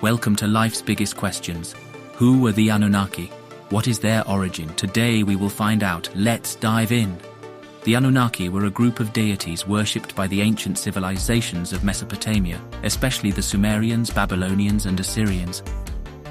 Welcome to Life's Biggest Questions. Who were the Anunnaki? What is their origin? Today we will find out. Let's dive in. The Anunnaki were a group of deities worshipped by the ancient civilizations of Mesopotamia, especially the Sumerians, Babylonians, and Assyrians.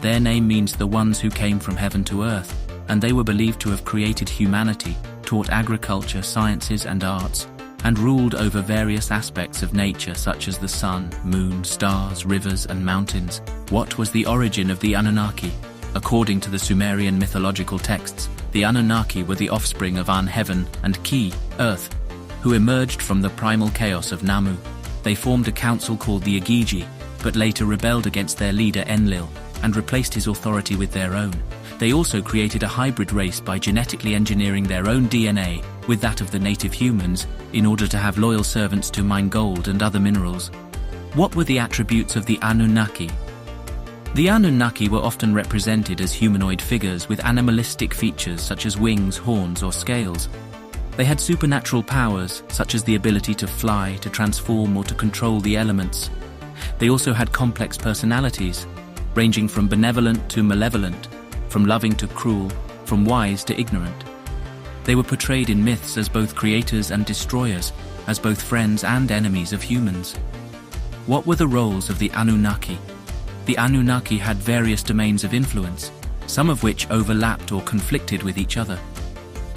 Their name means the ones who came from heaven to earth, and they were believed to have created humanity, taught agriculture, sciences, and arts, and ruled over various aspects of nature such as the sun, moon, stars, rivers, and mountains. What was the origin of the Anunnaki? According to the Sumerian mythological texts, the Anunnaki were the offspring of An, heaven, and Ki, earth, who emerged from the primal chaos of Namu. They formed a council called the Igigi, but later rebelled against their leader Enlil and replaced his authority with their own. They also created a hybrid race by genetically engineering their own DNA with that of the native humans in order to have loyal servants to mine gold and other minerals. What were the attributes of the Anunnaki? The Anunnaki were often represented as humanoid figures with animalistic features such as wings, horns, or scales. They had supernatural powers such as the ability to fly, to transform, or to control the elements. They also had complex personalities, ranging from benevolent to malevolent, from loving to cruel, from wise to ignorant. They were portrayed in myths as both creators and destroyers, as both friends and enemies of humans. What were the roles of the Anunnaki? The Anunnaki had various domains of influence, some of which overlapped or conflicted with each other.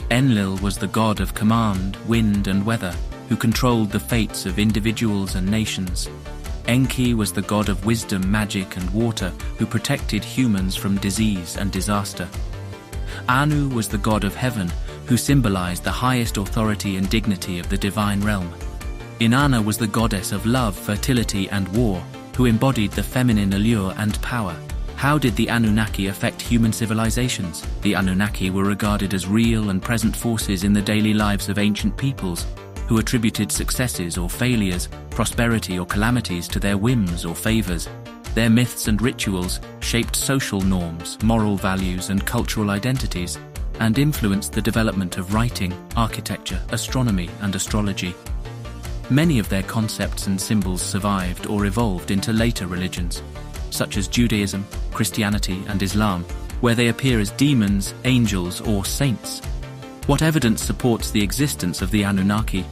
Enlil was the god of command, wind, and weather, who controlled the fates of individuals and nations. Enki was the god of wisdom, magic, and water, who protected humans from disease and disaster. Anu was the god of heaven, who symbolized the highest authority and dignity of the divine realm. Inanna was the goddess of love, fertility, and war, who embodied the feminine allure and power. How did the Anunnaki affect human civilizations? The Anunnaki were regarded as real and present forces in the daily lives of ancient peoples, who attributed successes or failures, prosperity or calamities to their whims or favors. Their myths and rituals shaped social norms, moral values, and cultural identities, and influenced the development of writing, architecture, astronomy, and astrology. Many of their concepts and symbols survived or evolved into later religions, such as Judaism, Christianity, and Islam, where they appear as demons, angels, or saints. What evidence supports the existence of the Anunnaki?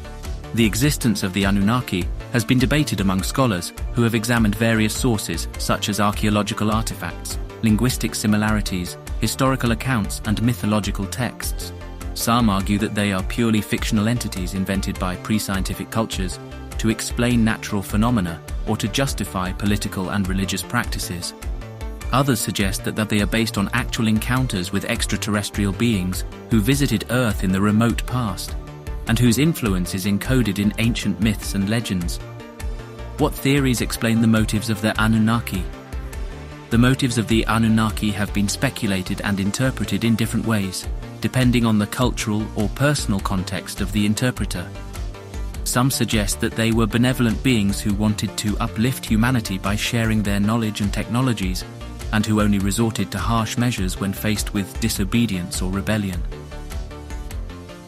The existence of the Anunnaki has been debated among scholars who have examined various sources such as archaeological artifacts, linguistic similarities, historical accounts, and mythological texts. Some argue that they are purely fictional entities invented by pre-scientific cultures to explain natural phenomena or to justify political and religious practices. Others suggest that they are based on actual encounters with extraterrestrial beings who visited Earth in the remote past, and whose influence is encoded in ancient myths and legends. What theories explain the motives of the Anunnaki? The motives of the Anunnaki have been speculated and interpreted in different ways, depending on the cultural or personal context of the interpreter. Some suggest that they were benevolent beings who wanted to uplift humanity by sharing their knowledge and technologies, and who only resorted to harsh measures when faced with disobedience or rebellion.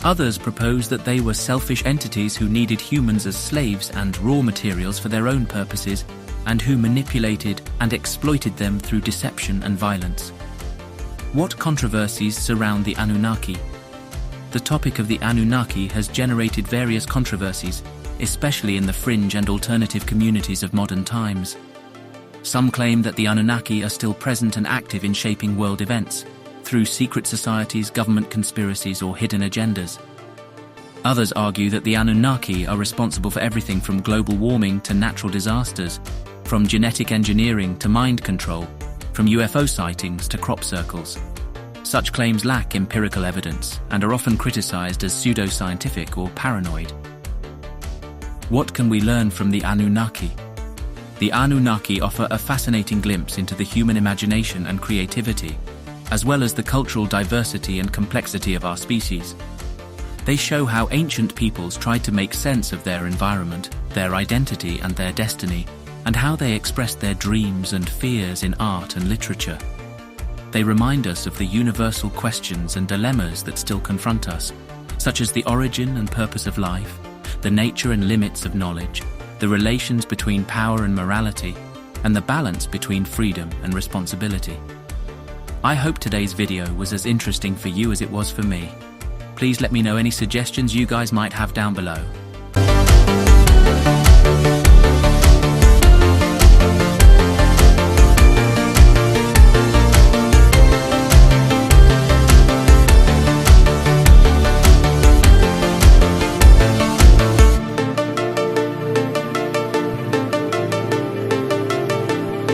Others propose that they were selfish entities who needed humans as slaves and raw materials for their own purposes, and who manipulated and exploited them through deception and violence. What controversies surround the Anunnaki? The topic of the Anunnaki has generated various controversies, especially in the fringe and alternative communities of modern times. Some claim that the Anunnaki are still present and active in shaping world events, through secret societies, government conspiracies, or hidden agendas. Others argue that the Anunnaki are responsible for everything from global warming to natural disasters, from genetic engineering to mind control, from UFO sightings to crop circles. Such claims lack empirical evidence and are often criticized as pseudoscientific or paranoid. What can we learn from the Anunnaki? The Anunnaki offer a fascinating glimpse into the human imagination and creativity, as well as the cultural diversity and complexity of our species. They show how ancient peoples tried to make sense of their environment, their identity, and their destiny, and how they expressed their dreams and fears in art and literature. They remind us of the universal questions and dilemmas that still confront us, such as the origin and purpose of life, the nature and limits of knowledge, the relations between power and morality, and the balance between freedom and responsibility. I hope today's video was as interesting for you as it was for me. Please let me know any suggestions you guys might have down below.